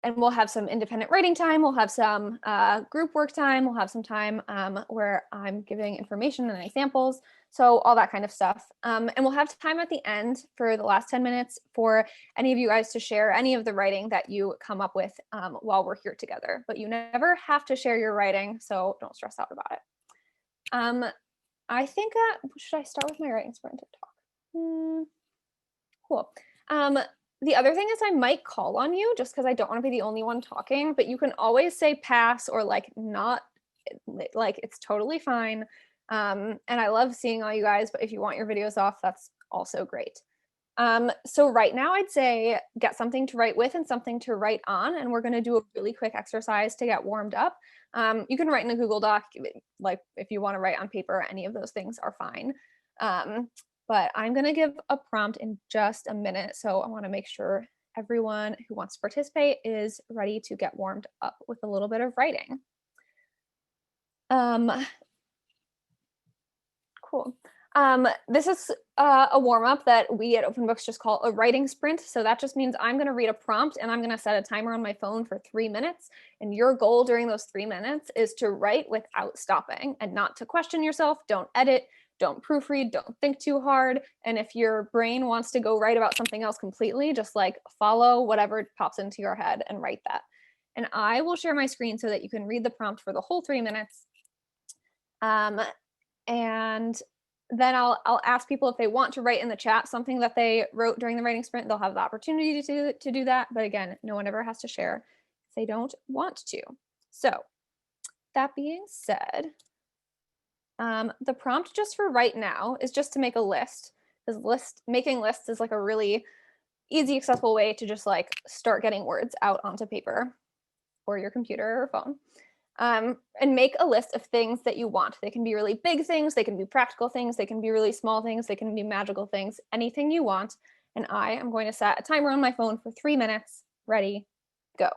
and we'll have some independent writing time. We'll have some group work time. We'll have some time where I'm giving information and examples. So all that kind of stuff. And we'll have time at the end for the last 10 minutes for any of you guys to share any of the writing that you come up with while we're here together. But you never have to share your writing, so don't stress out about it. I think, should I start with my writing sprint or talk? Cool. The other thing is I might call on you just because I don't want to be the only one talking, but you can always say pass or like not, like it's totally fine. And I love seeing all you guys, but if you want your videos off, that's also great. So right now I'd say get something to write with and something to write on, and we're going to do a really quick exercise to get warmed up. You can write in a Google Doc, like if you want to write on paper, any of those things are fine. But I'm going to give a prompt in just a minute. So I want to make sure everyone who wants to participate is ready to get warmed up with a little bit of writing. Cool. This is a warm-up that we at Open Books just call a writing sprint. So that just means I'm going to read a prompt and I'm going to set a timer on my phone for 3 minutes. And your goal during those 3 minutes is to write without stopping and not to question yourself. Don't edit, don't proofread, don't think too hard. And if your brain wants to go write about something else completely, just like follow whatever pops into your head and write that. And I will share my screen so that you can read the prompt for the whole 3 minutes. And then I'll ask people if they want to write in the chat something that they wrote during the writing sprint. They'll have the opportunity to do that. But again, no one ever has to share if they don't want to. So that being said, the prompt just for right now is just to make a list. Because making lists is like a really easy, accessible way to just like start getting words out onto paper or your computer or phone. And make a list of things that you want. They can be really big things, they can be practical things, they can be really small things, they can be magical things, anything you want. And I am going to set a timer on my phone for 3 minutes. Ready, go.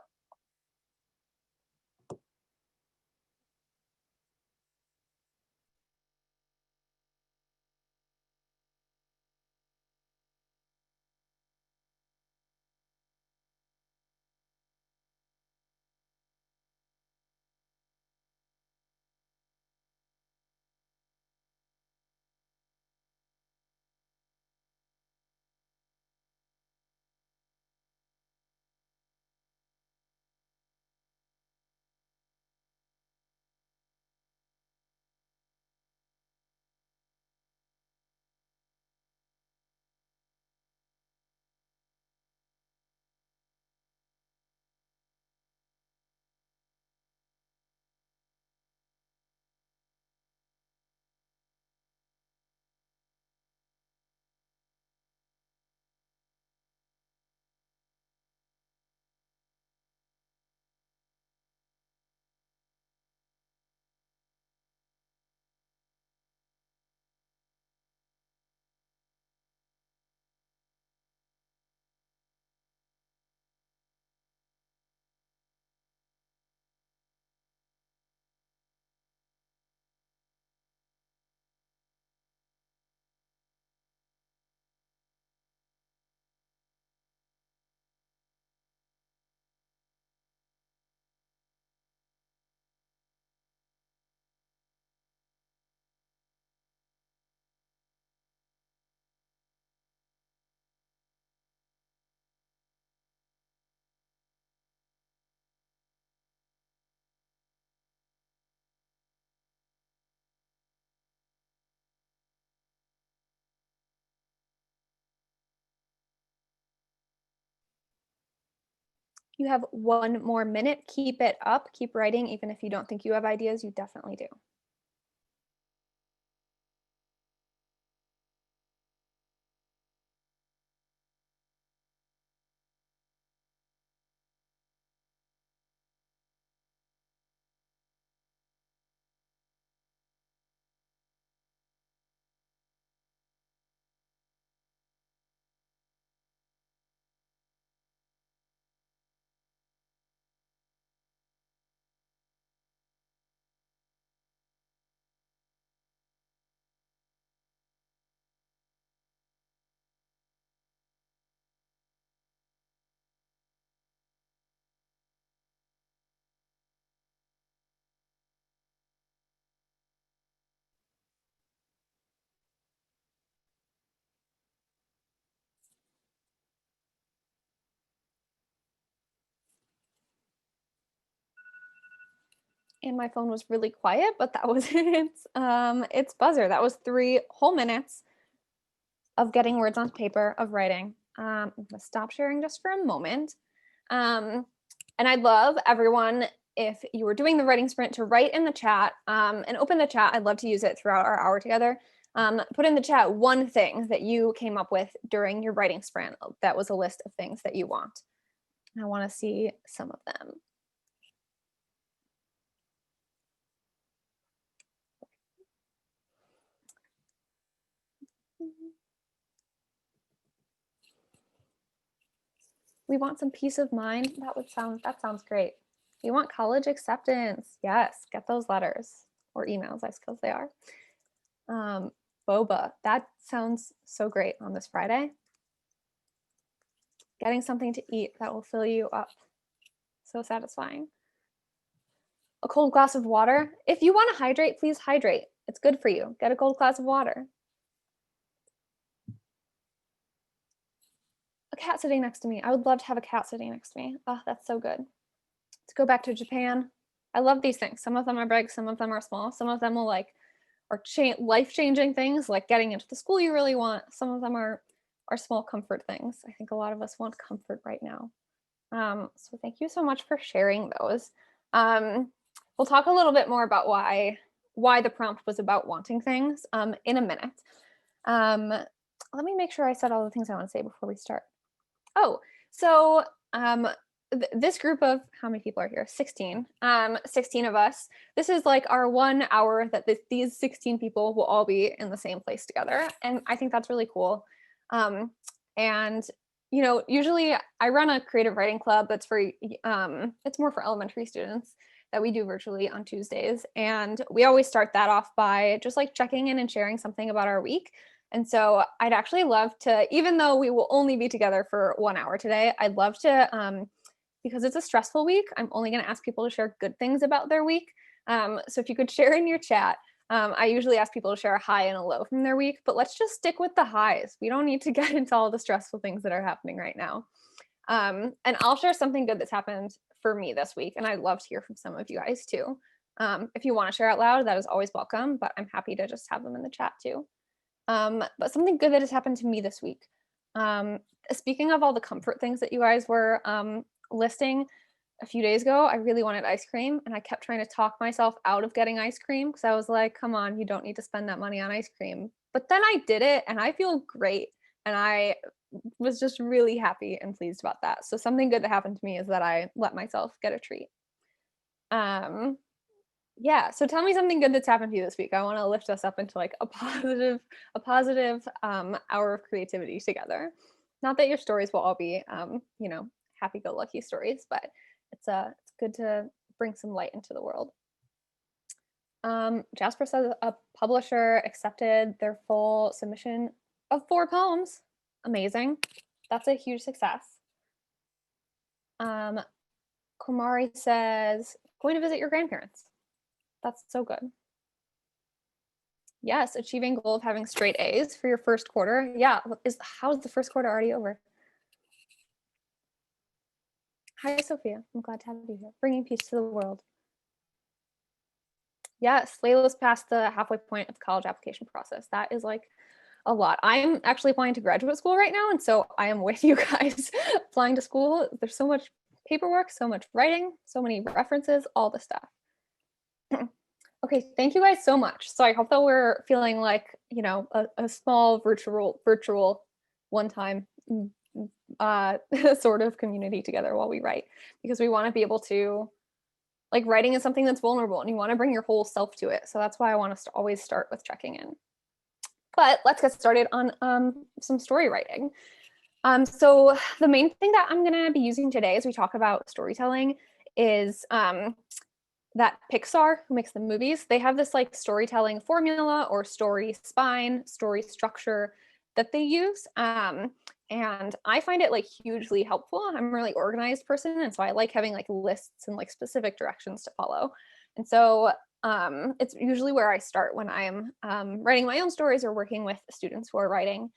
You have 1 more minute. Keep it up, keep writing, even if you don't think you have ideas, you definitely do. and my phone was really quiet, but that was its buzzer. That was 3 whole minutes of getting words on paper, of writing. I'm gonna stop sharing just for a moment. And I'd love everyone, if you were doing the writing sprint, to write in the chat and open the chat. I'd love to use it throughout our hour together. Put in the chat one thing that you came up with during your writing sprint that was a list of things that you want. I want to see some of them. We want some peace of mind. That sounds great. We want college acceptance. Yes, get those letters or emails, I suppose they are. Boba, that sounds so great on this Friday. Getting something to eat that will fill you up. So satisfying. A cold glass of water. If you want to hydrate, please hydrate. It's good for you. Get a cold glass of water. A cat sitting next to me. I would love to have a cat sitting next to me. Oh, that's so good. Let's go back to Japan. I love these things. Some of them are big, some of them are small. Some of them will are life-changing things, like getting into the school you really want. Some of them are small comfort things. I think a lot of us want comfort right now. So thank you so much for sharing those. We'll talk a little bit more about why the prompt was about wanting things in a minute. Let me make sure I said all the things I want to say before we start. Oh, so this group of, how many people are here? 16. 16 of us. This is like our 1 hour that these 16 people will all be in the same place together. And I think that's really cool. And you know, usually I run a creative writing club that's for, it's more for elementary students, that we do virtually on Tuesdays. And we always start that off by just like checking in and sharing something about our week. And so I'd actually love to, even though we will only be together for 1 hour today, I'd love to, because it's a stressful week, I'm only going to ask people to share good things about their week. So if you could share in your chat, I usually ask people to share a high and a low from their week, but let's just stick with the highs. We don't need to get into all the stressful things that are happening right now. And I'll share something good that's happened for me this week, and I'd love to hear from some of you guys too. If you want to share out loud, that is always welcome, but I'm happy to just have them in the chat too. But something good that has happened to me this week. Speaking of all the comfort things that you guys were listing a few days ago, I really wanted ice cream, and I kept trying to talk myself out of getting ice cream because I was like, come on, you don't need to spend that money on ice cream. But then I did it, and I feel great, and I was just really happy and pleased about that. So something good that happened to me is that I let myself get a treat. Yeah, so tell me something good that's happened to you this week. I want to lift us up into like a positive hour of creativity together. Not that your stories will all be you know, happy-go-lucky stories, but it's good to bring some light into the world. Jasper says a publisher accepted their full submission of 4 poems. Amazing. That's a huge success. Kumari says, going to visit your grandparents. That's so good. Yes, achieving goal of having straight A's for your first quarter. Yeah, how is the first quarter already over? Hi, Sophia. I'm glad to have you here. Bringing peace to the world. Yes, Layla's past the halfway point of the college application process. That is like a lot. I'm actually applying to graduate school right now, and so I am with you guys applying to school. There's so much paperwork, so much writing, so many references, all the stuff. Okay, thank you guys so much. So I hope that we're feeling like, you know, a small virtual one-time sort of community together while we write, because we want to be able to, like, writing is something that's vulnerable and you want to bring your whole self to it. So that's why I want us to always start with checking in. But let's get started on some story writing. So the main thing that I'm going to be using today as we talk about storytelling is that Pixar, who makes the movies, they have this like storytelling formula or story spine, story structure that they use. And I find it like hugely helpful. I'm a really organized person, and so I like having like lists and like specific directions to follow. And so it's usually where I start when I'm writing my own stories or working with students who are writing.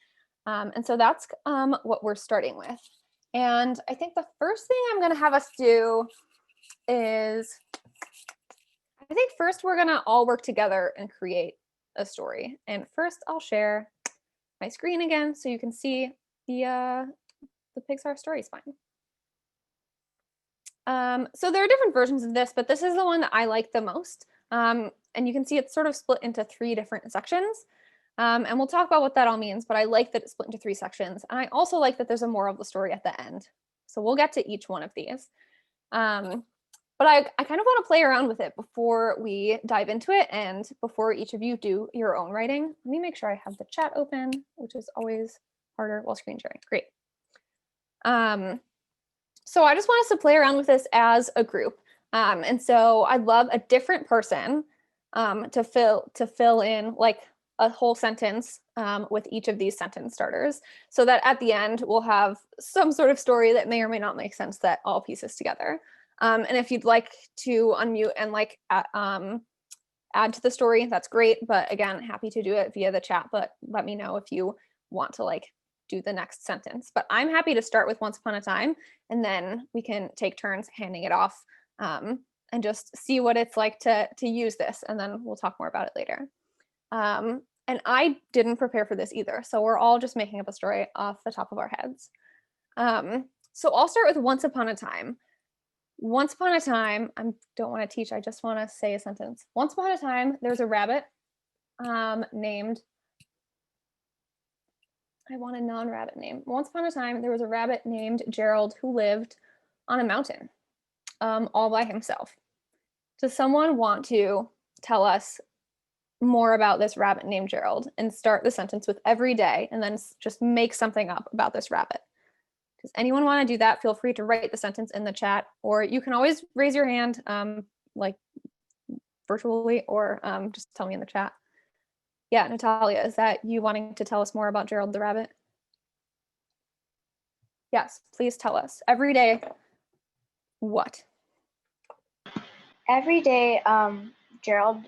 And so that's what we're starting with. And I think the first thing I'm going to have us do is I think first we're gonna all work together and create a story. And first I'll share my screen again so you can see the Pixar story spine. So there are different versions of this, but this is the one that I like the most. And you can see it's sort of split into 3 different sections. And we'll talk about what that all means, but I like that it's split into 3 sections. And I also like that there's a moral of the story at the end. So we'll get to each one of these. But I kind of want to play around with it before we dive into it and before each of you do your own writing. Let me make sure I have the chat open, which is always harder while screen sharing. Great. So I just want us to play around with this as a group. And so I'd love a different person to fill in like a whole sentence with each of these sentence starters so that at the end we'll have some sort of story that may or may not make sense that all pieces together. And if you'd like to unmute and like add to the story, that's great. But again, happy to do it via the chat, but let me know if you want to like do the next sentence. But I'm happy to start with Once Upon a Time, and then we can take turns handing it off and just see what it's like to use this, and then we'll talk more about it later. And I didn't prepare for this either, so we're all just making up a story off the top of our heads. So I'll start with Once Upon a Time. Once upon a time, I don't want to teach, I just want to say a sentence. Once upon a time, there's a rabbit named, I want a non-rabbit name. Once upon a time, there was a rabbit named Gerald who lived on a mountain all by himself. Does someone want to tell us more about this rabbit named Gerald and start the sentence with every day and then just make something up about this rabbit? Does anyone want to do that? Feel free to write the sentence in the chat, or you can always raise your hand like virtually, or just tell me in the chat. Yeah, Natalia, is that you wanting to tell us more about Gerald the rabbit? Yes, please tell us. Every day, what? Every day, Gerald,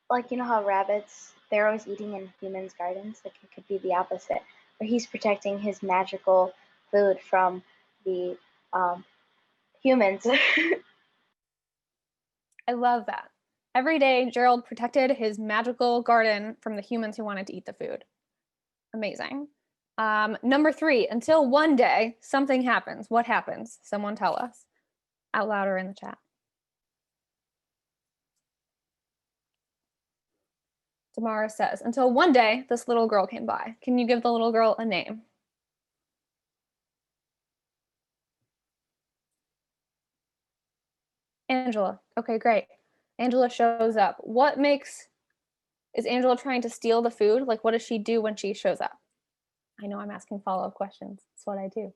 like, you know how rabbits, they're always eating in humans' gardens? Like, it could be the opposite, where he's protecting his magical food from the humans. I love that. Every day, Gerald protected his magical garden from the humans who wanted to eat the food. Amazing. Number 3, until one day something happens. What happens? Someone tell us out loud or in the chat. Tamara says, until one day this little girl came by. Can you give the little girl a name? Angela. Okay, great. Angela shows up. Is Angela trying to steal the food? Like, what does she do when she shows up? I know I'm asking follow-up questions. That's what I do.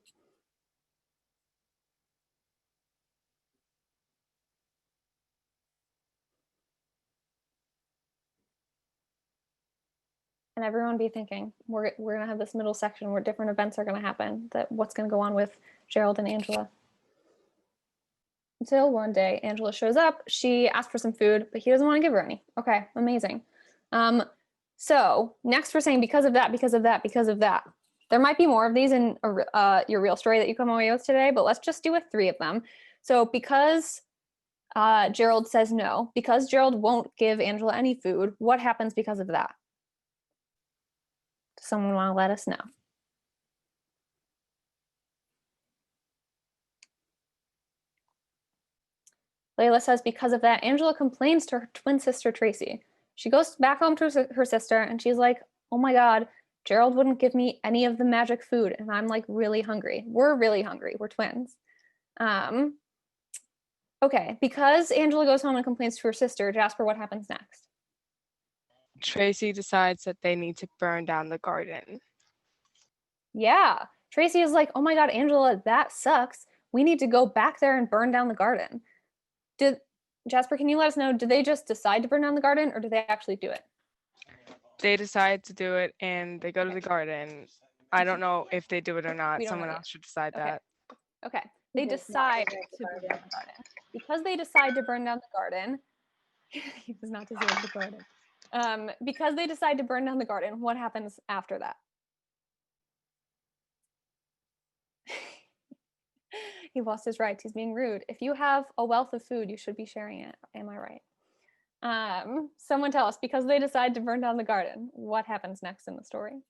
And everyone be thinking, we're gonna have this middle section where different events are gonna happen, that what's gonna go on with Gerald and Angela. Until one day, Angela shows up, she asks for some food, but he doesn't want to give her any. Okay, amazing. So next we're saying because of that, because of that, because of that. There might be more of these in your real story that you come away with today, but let's just do with 3 of them. So because Gerald says no, because Gerald won't give Angela any food, what happens because of that? Does someone want to let us know? Layla says because of that, Angela complains to her twin sister, Tracy. She goes back home to her sister and she's like, oh my God, Gerald wouldn't give me any of the magic food. And I'm like really hungry. We're really hungry. We're twins. Okay, because Angela goes home and complains to her sister, Jasper, what happens next? Tracy decides that they need to burn down the garden. Yeah, Tracy is like, oh my God, Angela, that sucks. We need to go back there and burn down the garden. Jasper, can you let us know, did they just decide to burn down the garden or did they actually do it? They decide to do it and they go to the garden. I don't know if they do it or not. We don't Someone know else should decide Okay. that. Okay, they decide to burn down the garden. Because they decide to burn down the garden, he does not deserve the garden. Because they decide to burn down the garden, what happens after that? He lost his rights. He's being rude. If you have a wealth of food, you should be sharing it. Am I right? Someone tell us, because they decide to burn down the garden, what happens next in the story?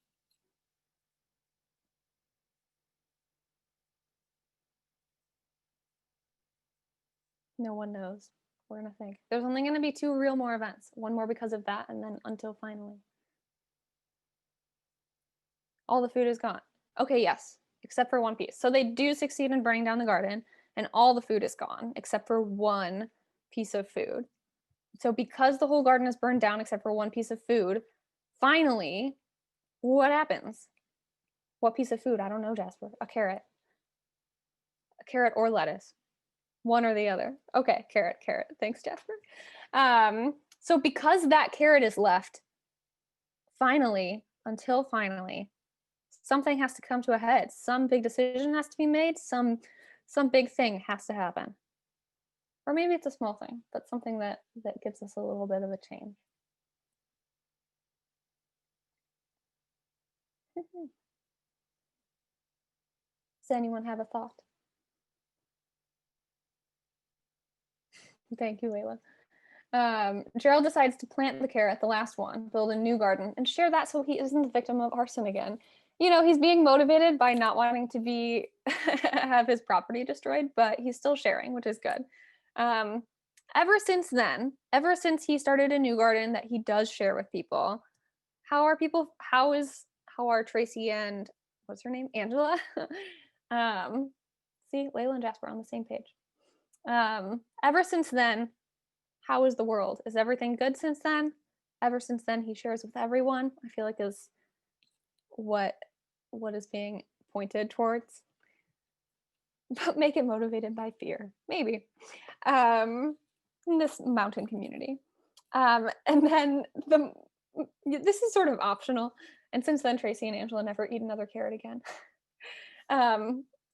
No one knows. We're gonna think. There's only gonna be 2 real more events. One more because of that, and then until finally. All the food is gone. Okay, yes, except for one piece. So they do succeed in burning down the garden, and all the food is gone, except for one piece of food. So because the whole garden is burned down except for one piece of food, finally, what happens? What piece of food? I don't know, Jasper. A carrot. A carrot or lettuce. One or the other. Okay, carrot, carrot. Thanks, Jasper. So because that carrot is left, finally, until finally, something has to come to a head. Some big decision has to be made. Some big thing has to happen. Or maybe it's a small thing, but something that gives us a little bit of a change. Does anyone have a thought? Thank you, Layla. Gerald decides to plant the carrot, the last one, build a new garden, and share that so he isn't the victim of arson again. You know, he's being motivated by not wanting to be have his property destroyed, but he's still sharing, which is good. Ever since then, ever since he started a new garden that he does share with people, how are Tracy and what's her name? Angela? See, Layla and Jasper are on the same page. Ever since then, how is the world? Is everything good since then? Ever since then, he shares with everyone, I feel like is what is being pointed towards. But make it motivated by fear, maybe. In this mountain community. And then this is sort of optional. And since then, Tracy and Angela never eat another carrot again.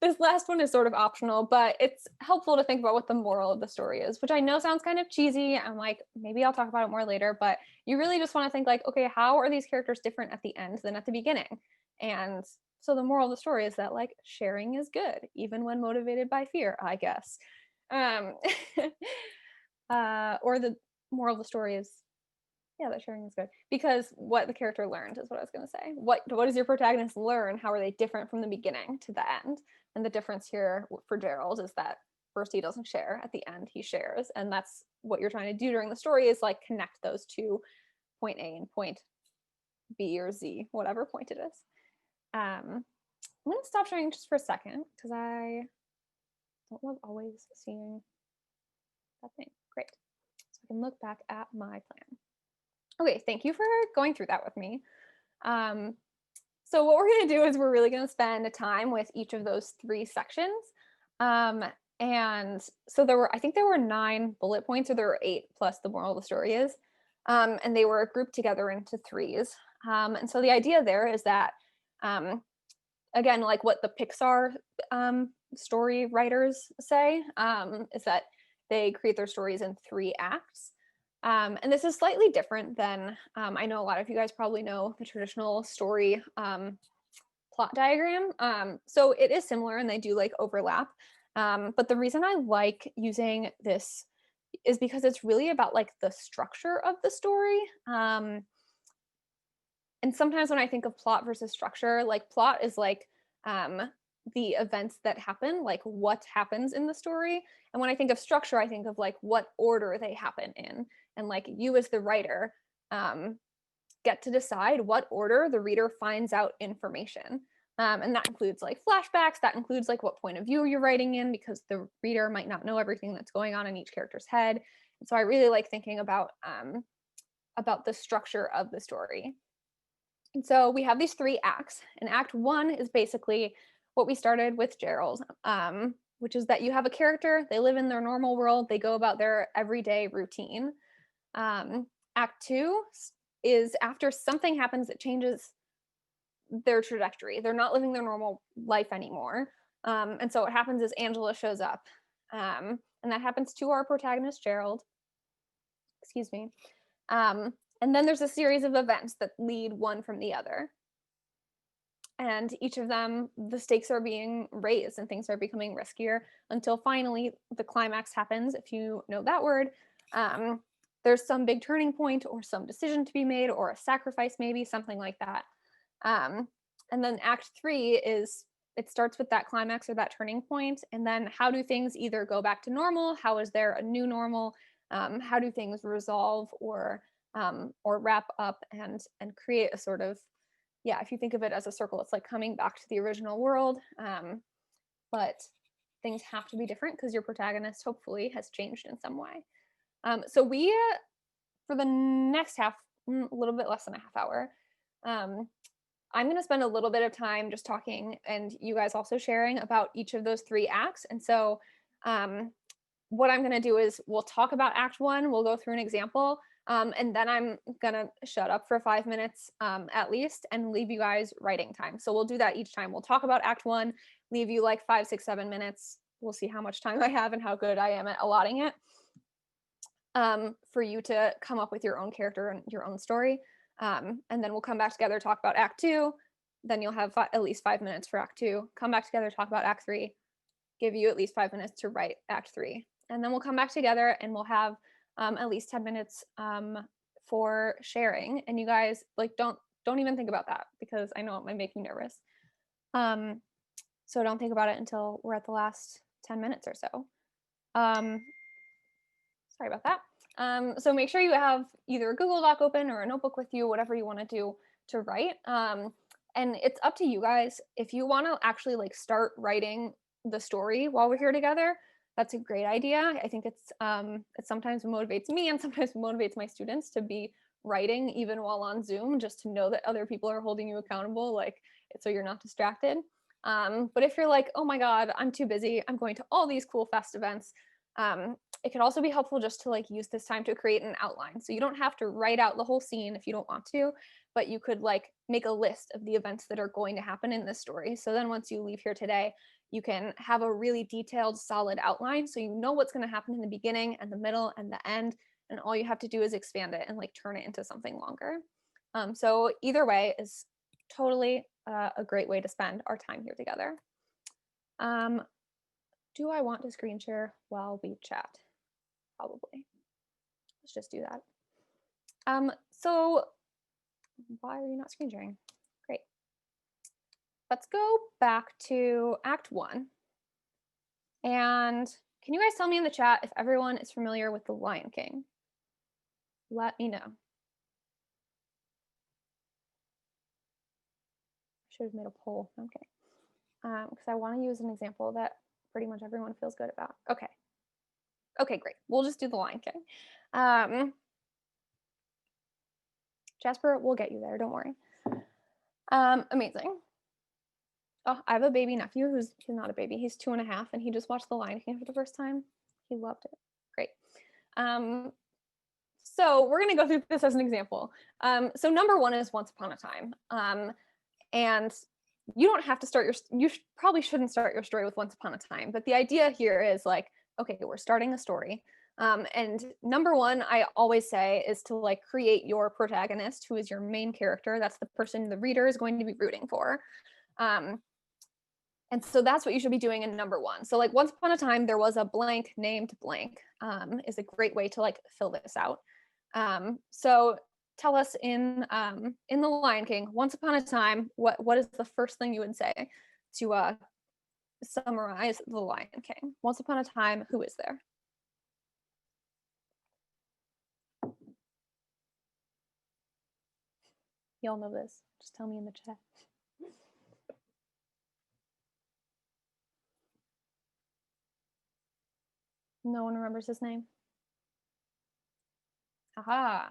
This last one is sort of optional, but it's helpful to think about what the moral of the story is, which I know sounds kind of cheesy. I'm like, maybe I'll talk about it more later, but you really just want to think like, okay, how are these characters different at the end than at the beginning? And so the moral of the story is that like sharing is good, even when motivated by fear, I guess. Or the moral of the story is, yeah, that sharing is good, because what the character learned is what I was going to say. What does your protagonist learn? How are they different from the beginning to the end? And the difference here for Gerald is that first he doesn't share, at the end he shares, and that's what you're trying to do during the story is like connect those two, point A and point B or Z, whatever point it is. I'm going to stop sharing just for a second because I don't love always seeing that thing. Great. So I can look back at my plan. Okay, thank you for going through that with me. So what we're going to do is we're really going to spend time with each of those 3 sections. And so I think there were 9 bullet points, or there were 8 plus the moral of the story is. And they were grouped together into 3s. And so the idea there is that, again, like what the Pixar story writers say, is that they create their stories in 3 acts. And this is slightly different than, I know a lot of you guys probably know the traditional story plot diagram. So it is similar and they do like overlap. But the reason I like using this is because it's really about like the structure of the story. And sometimes when I think of plot versus structure, like plot is like the events that happen, like what happens in the story. And when I think of structure, I think of like what order they happen in. And like you as the writer get to decide what order the reader finds out information. And that includes like flashbacks, that includes like what point of view you're writing in, because the reader might not know everything that's going on in each character's head. And so I really like thinking about the structure of the story. And so we have these 3 acts, and act 1 is basically what we started with Gerald, which is that you have a character, they live in their normal world, they go about their everyday routine. Act 2 is after something happens that changes their trajectory. They're not living their normal life anymore. And so what happens is Angela shows up. And that happens to our protagonist, Gerald. Excuse me. And then there's a series of events that lead one from the other. And each of them, the stakes are being raised and things are becoming riskier until finally the climax happens, if you know that word, there's some big turning point or some decision to be made or a sacrifice, maybe something like that. And then act 3 is, it starts with that climax or that turning point, and then how do things either go back to normal? How is there a new normal? How do things resolve or wrap up and create a sort of, yeah, if you think of it as a circle, it's like coming back to the original world. But things have to be different because your protagonist hopefully has changed in some way. So we, for the next half, a little bit less than a half hour, I'm going to spend a little bit of time just talking and you guys also sharing about each of those 3 acts. And so what I'm going to do is we'll talk about act 1, we'll go through an example, and then I'm going to shut up for 5 minutes at least and leave you guys writing time. So we'll do that each time. We'll talk about act 1, leave you like 5, 6, 7 minutes. We'll see how much time I have and how good I am at allotting it for you to come up with your own character and your own story. And then we'll come back together, talk about act 2. Then you'll have at least 5 minutes for act 2. Come back together, talk about act 3. Give you at least 5 minutes to write act 3. And then we'll come back together and we'll have at least 10 minutes for sharing. And you guys, like, don't even think about that because I know it might make you nervous. So don't think about it until we're at the last 10 minutes or so. Sorry about that. So make sure you have either a Google Doc open or a notebook with you, whatever you want to do to write. And it's up to you guys. If you want to actually like start writing the story while we're here together, that's a great idea. I think it sometimes motivates me and sometimes motivates my students to be writing even while on Zoom, just to know that other people are holding you accountable, like so you're not distracted. But if you're like, oh my God, I'm too busy, I'm going to all these cool fest events, it can also be helpful just to like use this time to create an outline. So you don't have to write out the whole scene if you don't want to, but you could like make a list of the events that are going to happen in this story. So then once you leave here today, you can have a really detailed, solid outline. So you know what's going to happen in the beginning and the middle and the end. And all you have to do is expand it and like turn it into something longer. So either way is totally a great way to spend our time here together. Do I want to screen share while we chat? Probably. Let's just do that. So why are you not screen sharing? Great. Let's go back to Act 1. And can you guys tell me in the chat if everyone is familiar with The Lion King? Let me know. Should have made a poll. Okay. Because I want to use an example that pretty much everyone feels good about. Okay. Okay, great. We'll just do The Lion King. Jasper, we'll get you there. Don't worry. Amazing. Oh, I have a baby nephew he's not a baby. He's 2.5, and he just watched The Lion King for the first time. He loved it. Great. So we're going to go through this as an example. So number 1 is Once Upon a Time. And you don't have to start you probably shouldn't start your story with Once Upon a Time. But the idea here is like, okay, we're starting a story. And number 1, I always say, is to like create your protagonist, who is your main character. That's the person the reader is going to be rooting for. And so that's what you should be doing in number 1. So like Once Upon a Time, there was a blank named blank is a great way to like fill this out. So tell us in The Lion King, Once Upon a Time, what is the first thing you would say to summarize The Lion King? Once upon a time, who is there? Y'all know this. Just tell me in the chat. No one remembers his name? Aha.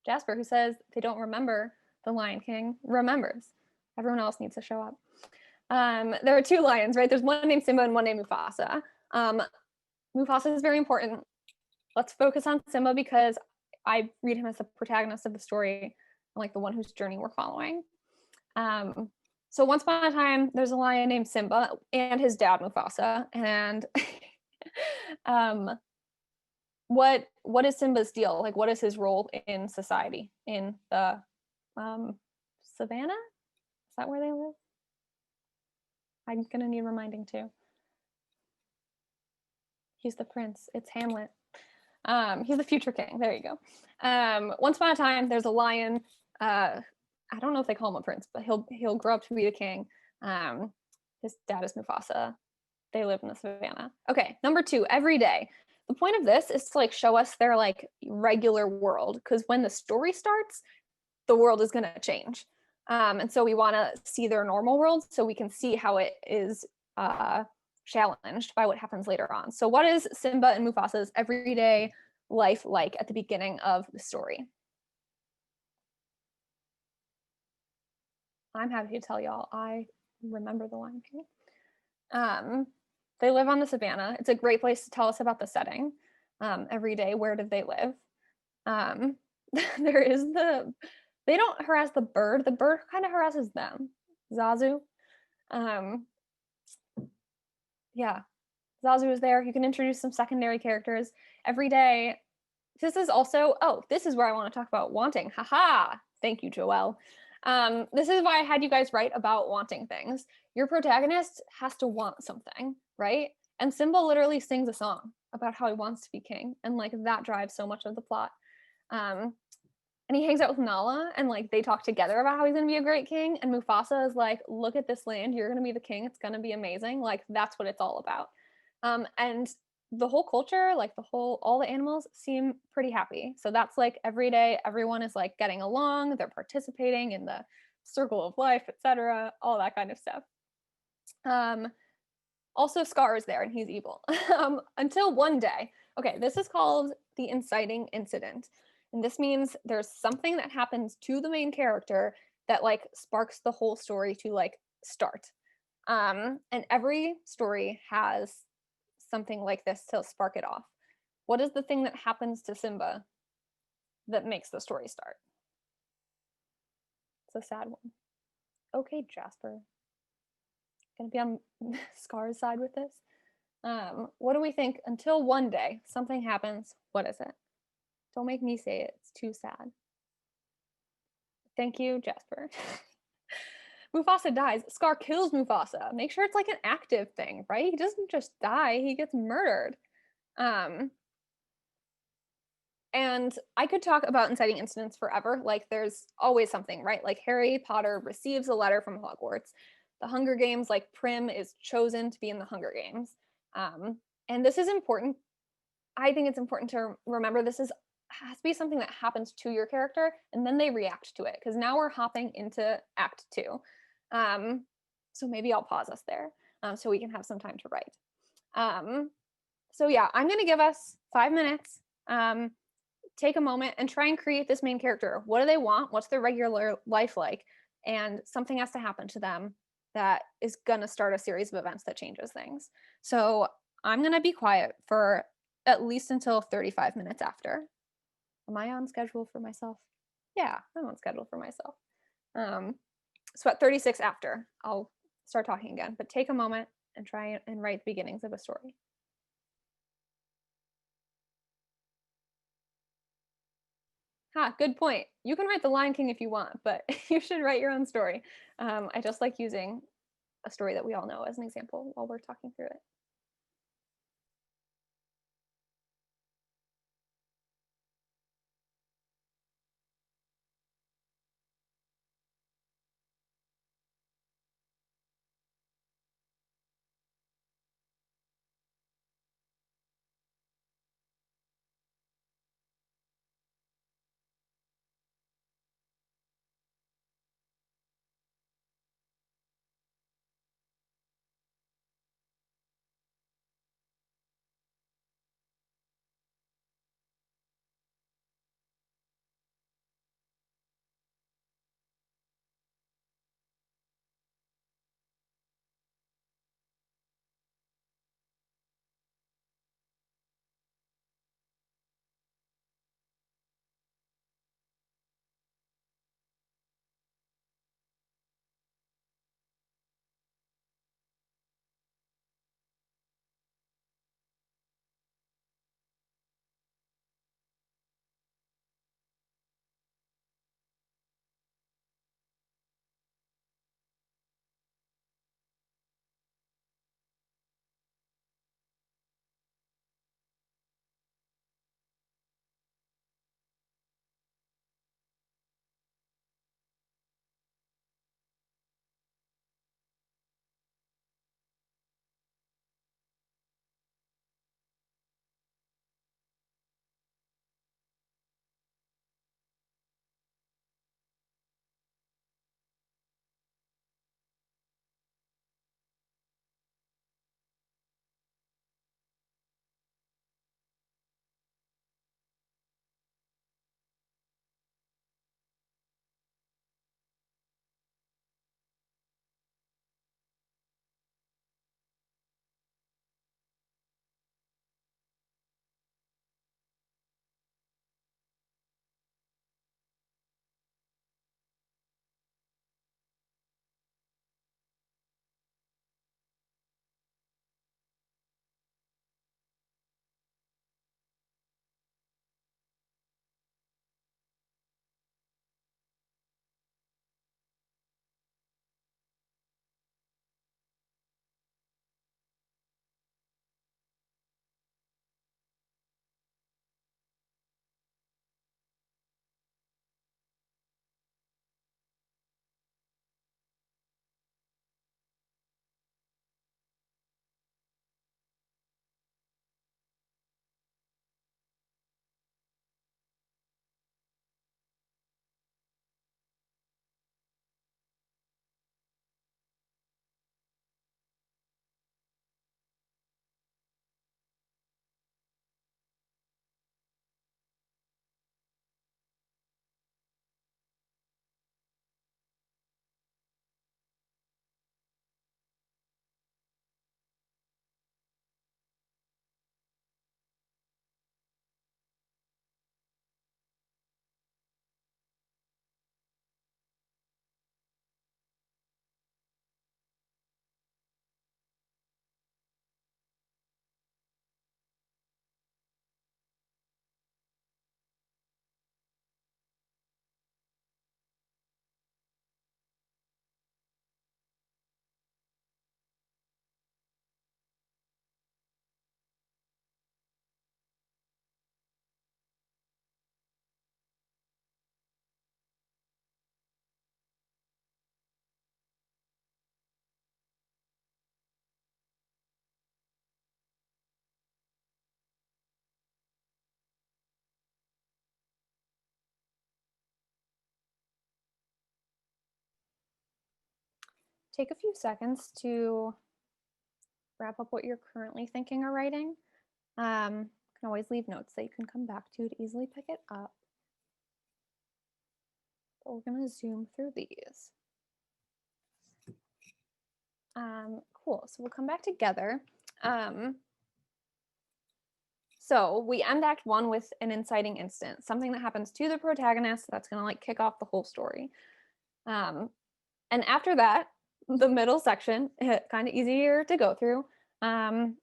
Jasper, who says they don't remember The Lion King, remembers. Everyone else needs to show up. There are 2 lions, right? There's one named Simba and one named Mufasa. Mufasa is very important. Let's focus on Simba because I read him as the protagonist of the story, like the one whose journey we're following. So once upon a time, there's a lion named Simba and his dad Mufasa. And what is Simba's deal? Like, what is his role in society, in the savannah? Is that where they live? I'm gonna need reminding too. He's the prince. It's Hamlet. He's the future king. There you go. Once upon a time, there's a lion. I don't know if they call him a prince, but he'll grow up to be the king. His dad is Mufasa. They live in the savannah. Okay, number 2, every day. The point of this is to like show us their like regular world, because when the story starts, the world is going to change. And so we want to see their normal world so we can see how it is challenged by what happens later on. So what is Simba and Mufasa's everyday life like at the beginning of the story? I'm happy to tell y'all I remember The Lion King. They live on the savannah. It's a great place to tell us about the setting. Every day, where did they live? There is they don't harass the bird kind of harasses them. Zazu. Yeah, Zazu is there. You can introduce some secondary characters every day. This is also, this is where I want to talk about wanting. Haha. Thank you, Joelle. This is why I had you guys write about wanting things. Your protagonist has to want something, right? And Simba literally sings a song about how he wants to be king, and like that drives so much of the plot. And he hangs out with Nala, and like they talk together about how he's gonna be a great king. And Mufasa is like, look at this land, you're gonna be the king, it's gonna be amazing. Like that's what it's all about. And the whole culture, like all the animals seem pretty happy. So that's like every day, everyone is like getting along, they're participating in the circle of life, etc., all that kind of stuff. Also, Scar is there and he's evil. Until one day. Okay, this is called the inciting incident. And this means there's something that happens to the main character that like sparks the whole story to like start. And every story has something like this to spark it off. What is the thing that happens to Simba that makes the story start? It's a sad one. Okay, Jasper. Gonna be on Scar's side with this. What do we think? Until one day something happens. What is it? Don't make me say it. It's too sad. Thank you, Jasper. Mufasa dies. Scar kills Mufasa. Make sure it's like an active thing, right? He doesn't just die, he gets murdered. And I could talk about inciting incidents forever. Like there's always something, right? Like Harry Potter receives a letter from Hogwarts. The Hunger Games, like Prim is chosen to be in the Hunger Games. And this is important. I think it's important to remember this has to be something that happens to your character and then they react to it, because now we're hopping into Act 2. So maybe I'll pause us there so we can have some time to write. So yeah, I'm going to give us 5 minutes. Take a moment and try and create this main character. What do they want? What's their regular life like? And something has to happen to them that is going to start a series of events that changes things. So I'm going to be quiet for at least until 35 minutes after. Am I on schedule for myself? Yeah, I'm on schedule for myself. So at 36 after, I'll start talking again, but take a moment and try and write the beginnings of a story. Good point. You can write The Lion King if you want, but you should write your own story. I just like using a story that we all know as an example while we're talking through it. take a few seconds to wrap up what you're currently thinking or writing. You can always leave notes that you can come back to easily pick it up. But we're going to zoom through these. Cool, so we'll come back together. So we end Act 1 with an inciting incident, something that happens to the protagonist that's going to like kick off the whole story. And after that, the middle section, kind of easier to go through. And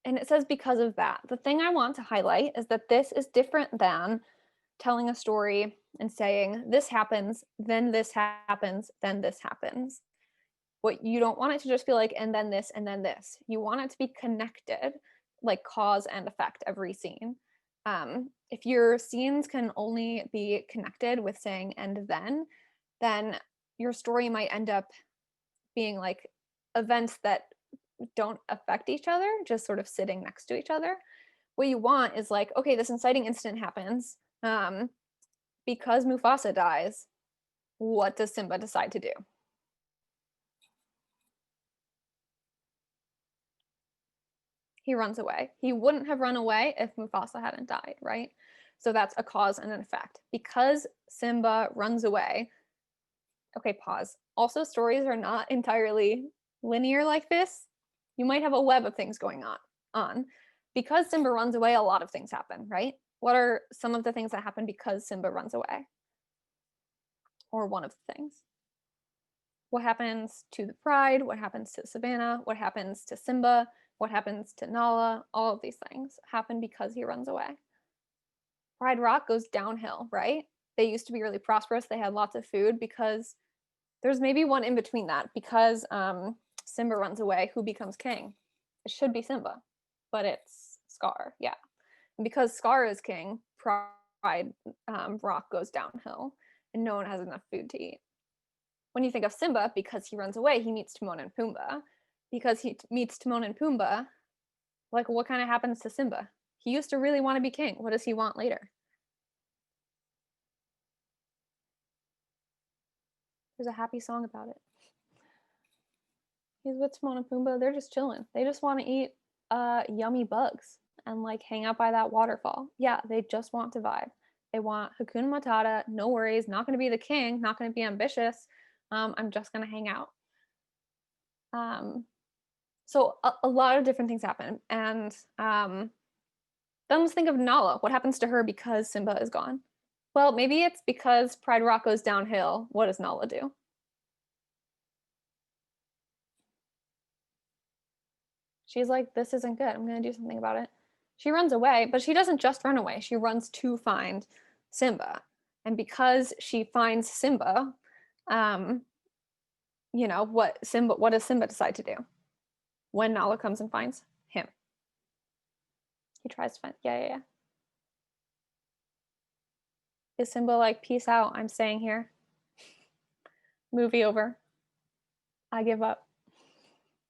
it says because of that. The thing I want to highlight is that this is different than telling a story and saying this happens, then this happens, then this happens. What you don't want it to just feel like and then this and then this. You want it to be connected, like cause and effect every scene. If your scenes can only be connected with saying and then your story might end up being like events that don't affect each other, just sort of sitting next to each other. What you want is like, okay, this inciting incident happens because Mufasa dies. What does Simba decide to do? He runs away. He wouldn't have run away if Mufasa hadn't died, right? So that's a cause and an effect. Because Simba runs away, okay, pause. Also, stories are not entirely linear like this. You might have a web of things going on. Because Simba runs away, a lot of things happen, right? What are some of the things that happen because Simba runs away? Or one of the things? What happens to the pride? What happens to Savannah? What happens to Simba? What happens to Nala? All of these things happen because he runs away. Pride Rock goes downhill, right? They used to be really prosperous. They had lots of food because there's maybe one in between that. Because Simba runs away, who becomes king? It should be Simba, but it's Scar, yeah. And because Scar is king, Pride Rock goes downhill and no one has enough food to eat. When you think of Simba, because he runs away, he meets Timon and Pumbaa. Because he meets Timon and Pumbaa, like what kind of happens to Simba? He used to really want to be king. What does he want later? There's a happy song about it. He's with Timon and Pumbaa. They're just chilling. They just want to eat yummy bugs and like hang out by that waterfall. Yeah, they just want to vibe. They want Hakuna Matata, no worries, not going to be the king, not going to be ambitious. I'm just going to hang out. So a lot of different things happen. And then let's think of Nala. What happens to her because Simba is gone? Well, maybe it's because Pride Rock goes downhill. What does Nala do? She's like, this isn't good. I'm going to do something about it. She runs away, but she doesn't just run away. She runs to find Simba. And because she finds Simba, you know, what does Simba decide to do when Nala comes and finds him? He tries to find, yeah. Is Simba like, peace out, I'm staying here? Movie over. I give up.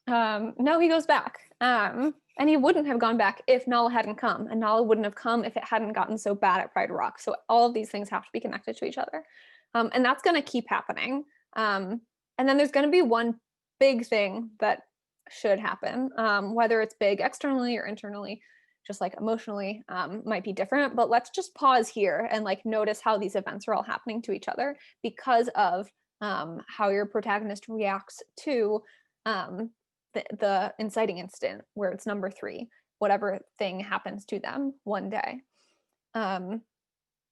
No, he goes back. And he wouldn't have gone back if Nala hadn't come. And Nala wouldn't have come if it hadn't gotten so bad at Pride Rock. So all of these things have to be connected to each other. And that's going to keep happening. And then there's going to be one big thing that should happen, whether it's big externally or internally, just like emotionally, might be different. But let's just pause here and like notice how these events are all happening to each other because of how your protagonist reacts to the inciting incident, where it's number 3, whatever thing happens to them one day. And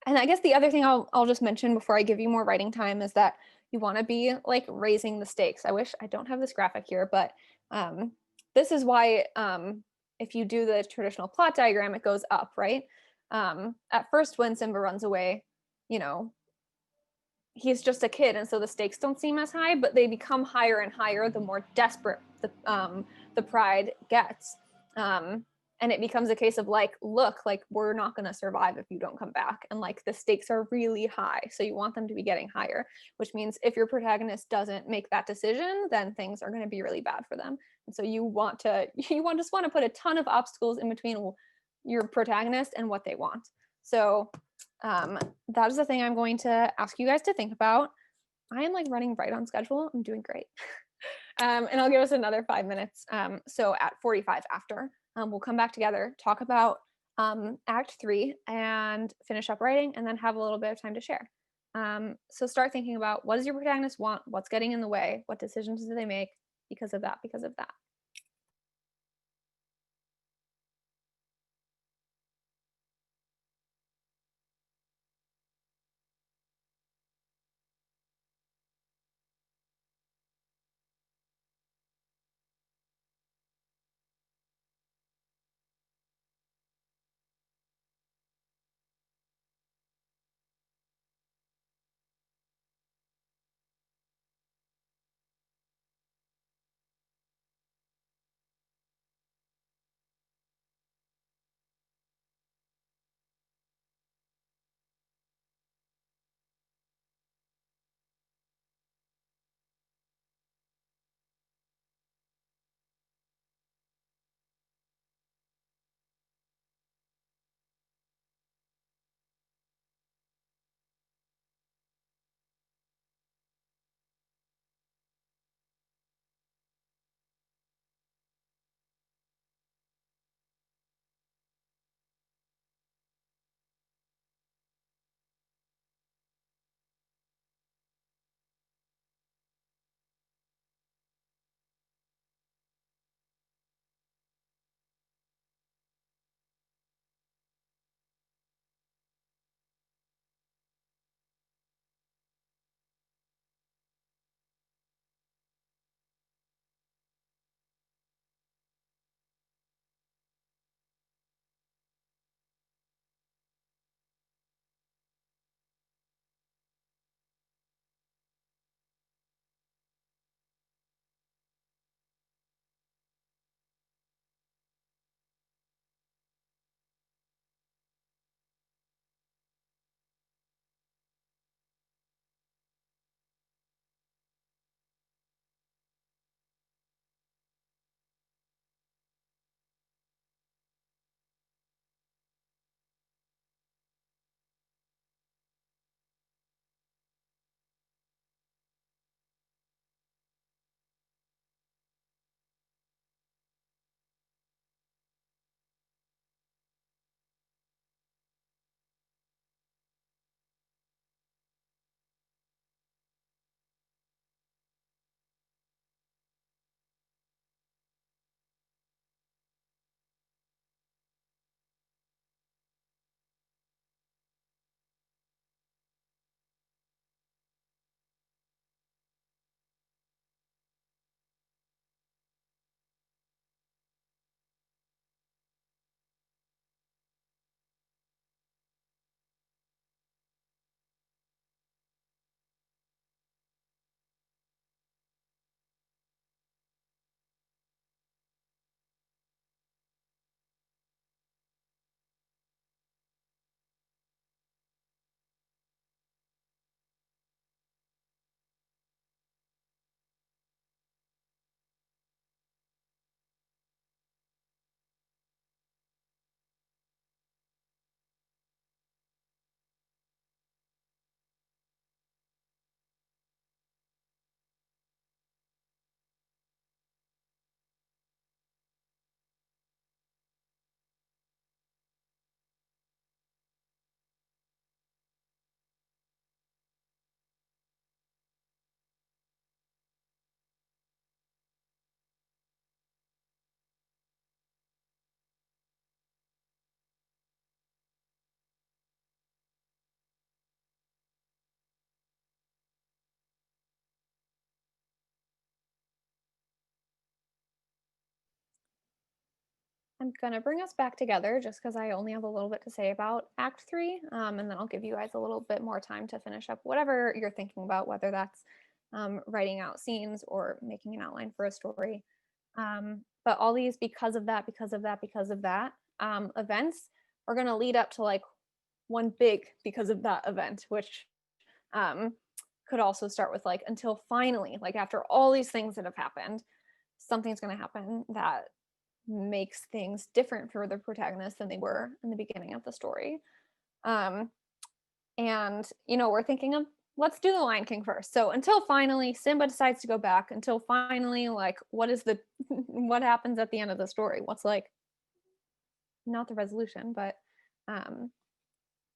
I guess the other thing I'll just mention before I give you more writing time is that you want to be like raising the stakes. I wish I don't have this graphic here, but this is why if you do the traditional plot diagram, it goes up, right? At first, when Simba runs away, you know, he's just a kid, and so the stakes don't seem as high, but they become higher and higher the more desperate the pride gets. And it becomes a case of like, look, like we're not going to survive if you don't come back. And like the stakes are really high. So you want them to be getting higher, which means if your protagonist doesn't make that decision, then things are going to be really bad for them. And so you just want to put a ton of obstacles in between your protagonist and what they want. So that is the thing I'm going to ask you guys to think about. I am like running right on schedule. I'm doing great. And I'll give us another 5 minutes. So at 45 after, we'll come back together, talk about Act 3 and finish up writing, and then have a little bit of time to share. So start thinking about, what does your protagonist want? What's getting in the way? What decisions do they make because of that, because of that? I'm gonna bring us back together just because I only have a little bit to say about Act 3, and then I'll give you guys a little bit more time to finish up whatever you're thinking about, whether that's writing out scenes or making an outline for a story. But all these because of that, because of that, because of that events are gonna lead up to like one big because of that event, which could also start with like, until finally, like after all these things that have happened, something's gonna happen that makes things different for the protagonist than they were in the beginning of the story. And, you know, we're thinking of let's do the Lion King first. So until finally Simba decides to go back, until finally, like, what is the what happens at the end of the story? What's like not the resolution, but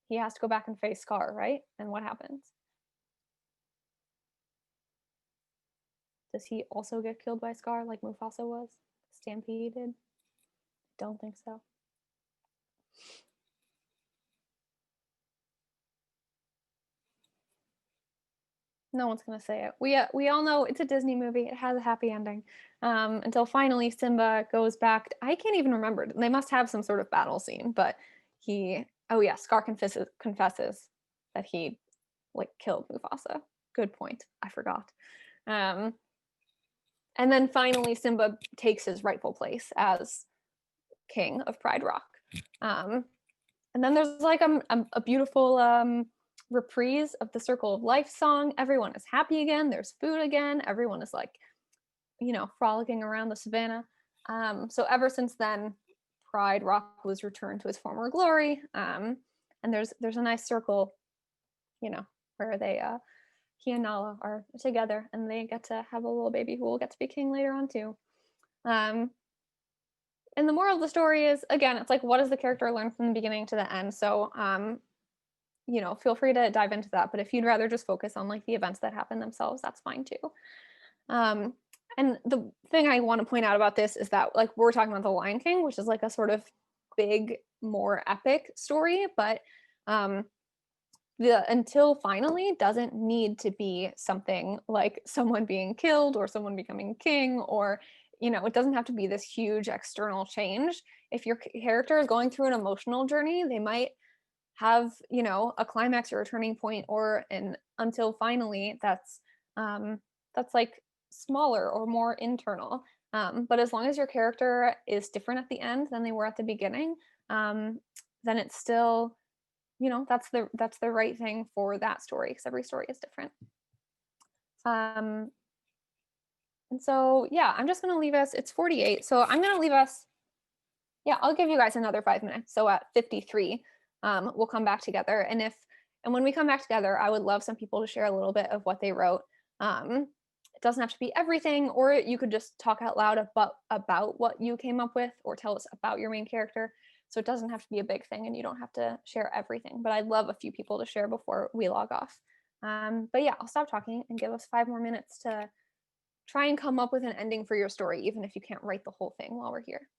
he has to go back and face Scar, right? And what happens? Does he also get killed by Scar like Mufasa was? Stampeded? Don't think so. No one's gonna say it. We all know it's a Disney movie. It has a happy ending. Until finally Simba goes back. I can't even remember. They must have some sort of battle scene, but oh yeah, Scar confesses that he like killed Mufasa. Good point. I forgot. Um, and then finally Simba takes his rightful place as king of Pride Rock. And then there's like a beautiful reprise of the Circle of Life song. Everyone is happy again. There's food again. Everyone is like, frolicking around the savannah. So ever since then, Pride Rock was returned to its former glory. And there's a nice circle, where he and Nala are together, and they get to have a little baby who will get to be king later on too. And the moral of the story is, again, it's like, what does the character learn from the beginning to the end? So, feel free to dive into that. But if you'd rather just focus on like the events that happen themselves, that's fine too. And the thing I want to point out about this is that like we're talking about the Lion King, which is like a sort of big, more epic story, but the until finally doesn't need to be something like someone being killed or someone becoming king, or it doesn't have to be this huge external change. If your character is going through an emotional journey, they might have a climax or a turning point or an until finally that's like smaller or more internal, but as long as your character is different at the end than they were at the beginning, then it's still that's the right thing for that story, because every story is different. And so yeah, I'm just going to leave us, it's 48, so I'm going to leave us, yeah, I'll give you guys another 5 minutes. So at 53, we'll come back together. And when we come back together, I would love some people to share a little bit of what they wrote. It doesn't have to be everything, or you could just talk out loud about what you came up with, or tell us about your main character. So it doesn't have to be a big thing, and you don't have to share everything, but I'd love a few people to share before we log off. But yeah, I'll stop talking and give us 5 more minutes to try and come up with an ending for your story, even if you can't write the whole thing while we're here.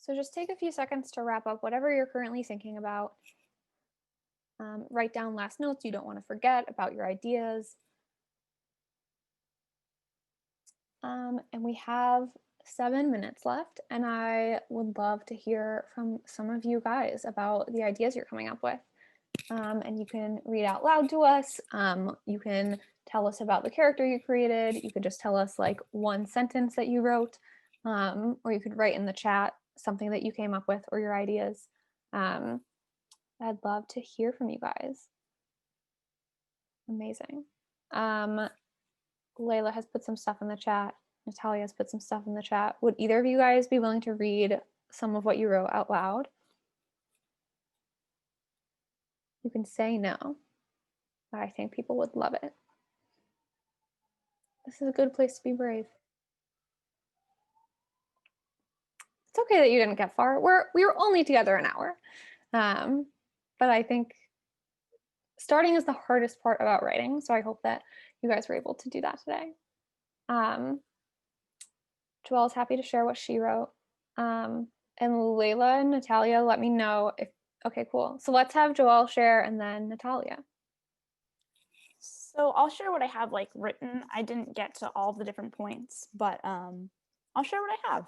So just take a few seconds to wrap up whatever you're currently thinking about. Write down last notes you don't want to forget about your ideas. And we have 7 minutes left, and I would love to hear from some of you guys about the ideas you're coming up with. And you can read out loud to us. You can tell us about the character you created. You could just tell us like one sentence that you wrote, or you could write in the chat something that you came up with or your ideas. I'd love to hear from you guys. Amazing. Layla has put some stuff in the chat. Natalia has put some stuff in the chat. Would either of you guys be willing to read some of what you wrote out loud? You can say no. I think people would love it. This is a good place to be brave. It's okay that you didn't get far. We were only together an hour. But I think starting is the hardest part about writing. So I hope that you guys were able to do that today. Joelle's happy to share what she wrote. And Layla and Natalia, let me know if, okay, cool. So let's have Joelle share and then Natalia. So I'll share what I have like written. I didn't get to all the different points, but I'll share what I have.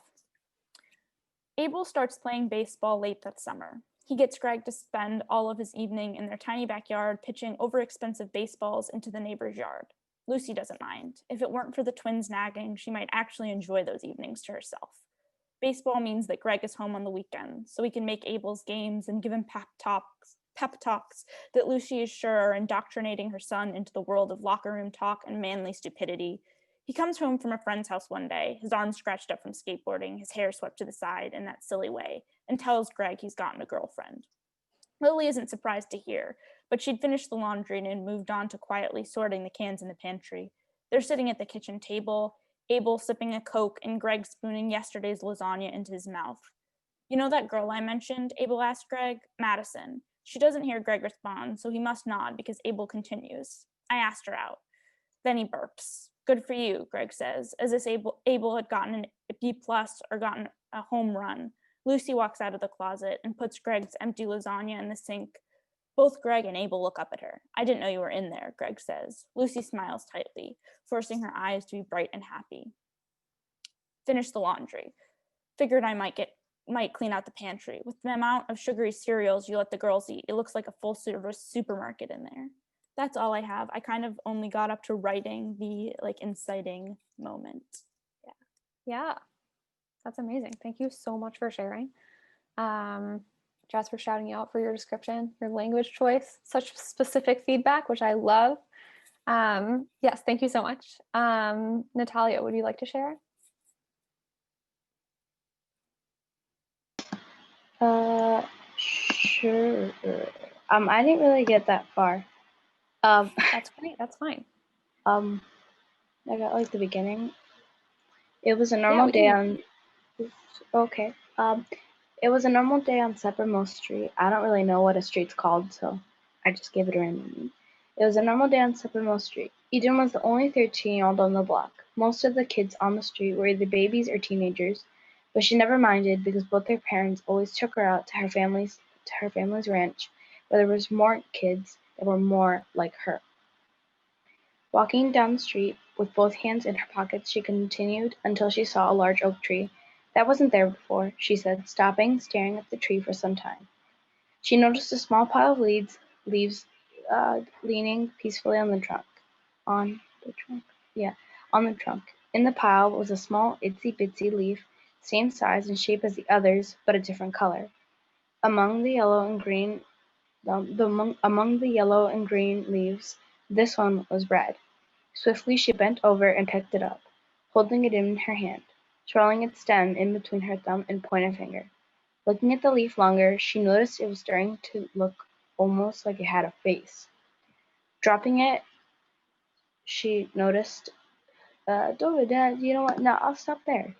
Abel starts playing baseball late that summer. He gets Greg to spend all of his evening in their tiny backyard pitching overexpensive baseballs into the neighbor's yard. Lucy doesn't mind. If it weren't for the twins nagging, she might actually enjoy those evenings to herself. Baseball means that Greg is home on the weekends, so he can make Abel's games and give him pep talks that Lucy is sure are indoctrinating her son into the world of locker room talk and manly stupidity. He comes home from a friend's house one day, his arm scratched up from skateboarding, his hair swept to the side in that silly way, and tells Greg he's gotten a girlfriend. Lily isn't surprised to hear, but she'd finished the laundry and moved on to quietly sorting the cans in the pantry. They're sitting at the kitchen table, Abel sipping a Coke and Greg spooning yesterday's lasagna into his mouth. You know that girl I mentioned? Abel asked Greg. Madison. She doesn't hear Greg respond, so he must nod because Abel continues. I asked her out. Then he burps. Good for you, Greg says, as if Abel had gotten a B+ or gotten a home run. Lucy walks out of the closet and puts Greg's empty lasagna in the sink. Both Greg and Abel look up at her. I didn't know you were in there, Greg says. Lucy smiles tightly, forcing her eyes to be bright and happy. Finish the laundry. Figured I might clean out the pantry. With the amount of sugary cereals you let the girls eat, it looks like a full-service supermarket in there. That's all I have. I kind of only got up to writing the inciting moment. Yeah, that's amazing. Thank you so much for sharing. Jasper shouting you out for your description, your language choice, such specific feedback, which I love. Yes, thank you so much. Natalia, would you like to share? Sure. I didn't really get that far. That's great. That's fine. I got like the beginning. It was a normal day on. Okay. It was a normal day on Suppermost Street. I don't really know what a street's called, so I just gave it a random name. It was a normal day on Suppermost Street. Eden was the only 13-year-old on the block. Most of the kids on the street were either babies or teenagers, but she never minded because both their parents always took her out to her family's ranch, where there was more kids that were more like her. Walking down the street with both hands in her pockets, she continued until she saw a large oak tree. That wasn't there before, she said, stopping, staring at the tree for some time. She noticed a small pile of leaves leaning peacefully on the trunk. On the trunk. In the pile was a small itsy-bitsy leaf, same size and shape as the others, but a different color. Among the yellow and green leaves, this one was red. Swiftly she bent over and picked it up, holding it in her hand, twirling its stem in between her thumb and pointer finger. Looking at the leaf longer, she noticed it was starting to look almost like it had a face. Dropping it, she noticed, Dora, Dad, you know what? No, I'll stop there.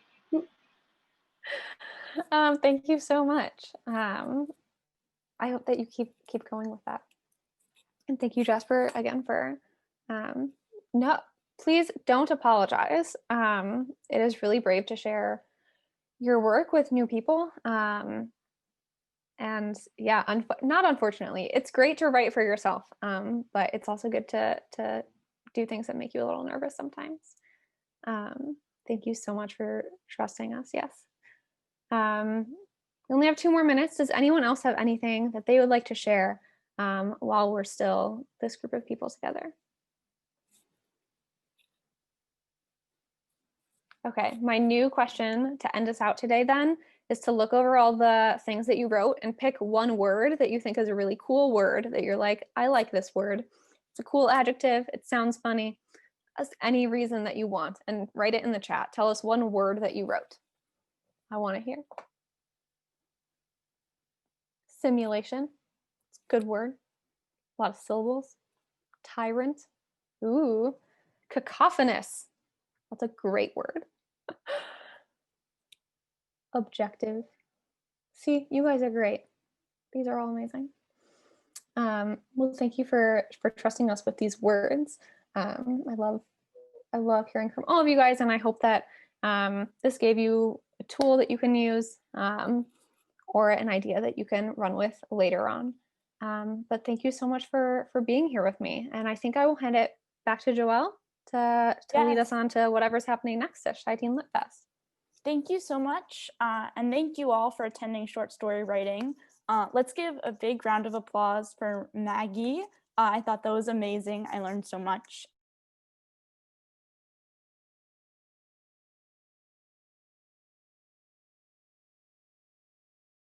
Thank you so much. I hope that you keep going with that. And thank you, Jasper, again for no, please don't apologize. It is really brave to share your work with new people. And yeah, not unfortunately, it's great to write for yourself, but it's also good to do things that make you a little nervous sometimes. Thank you so much for trusting us. Yes. We only have 2 more minutes. Does anyone else have anything that they would like to share while we're still this group of people together? Okay, my new question to end us out today then is to look over all the things that you wrote and pick one word that you think is a really cool word that you're like, I like this word. It's a cool adjective. It sounds funny. As any reason that you want, and write it in the chat. Tell us one word that you wrote. I want to hear. Simulation. It's a good word. A lot of syllables. Tyrant. Ooh. Cacophonous. That's a great word. Objective. See, you guys are great. These are all amazing. Well, thank you for trusting us with these words. I love hearing from all of you guys, and I hope that this gave you a tool that you can use or an idea that you can run with later on. But thank you so much for being here with me. And I think I will hand it back to Joelle to lead us on to whatever's happening next at Shy Teen Lit Fest. Thank you so much. And thank you all for attending Short Story Writing. Let's give a big round of applause for Maggie. I thought that was amazing. I learned so much.